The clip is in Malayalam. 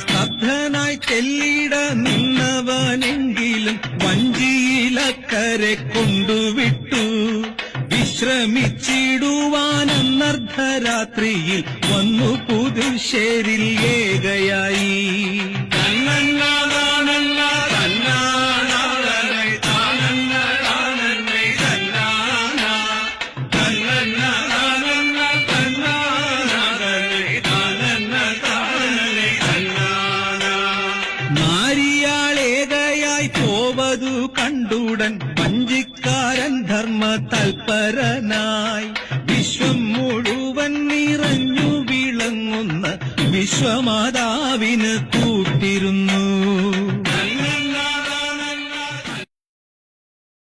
സ്തബ്ധനായി തെല്ലിട നിന്നവനെങ്കിലും വഞ്ചിയിലക്കരെ കൊണ്ടുവിട്ടു. വിശ്രമിച്ചിടുവാനർദ്ധരാത്രിയിൽ വന്നു പുതുശ്ശേരിൽ ഏകയായി. നാരിയാളേകയായി പോവതു കണ്ടുടൻ വഞ്ചിക്കാരൻ ധർമ്മ തൽപരനായി. വിശ്വം മുഴുവൻ നിറഞ്ഞു വിളങ്ങുന്ന വിശ്വമാതാവിന് കൂട്ടിരുന്നു.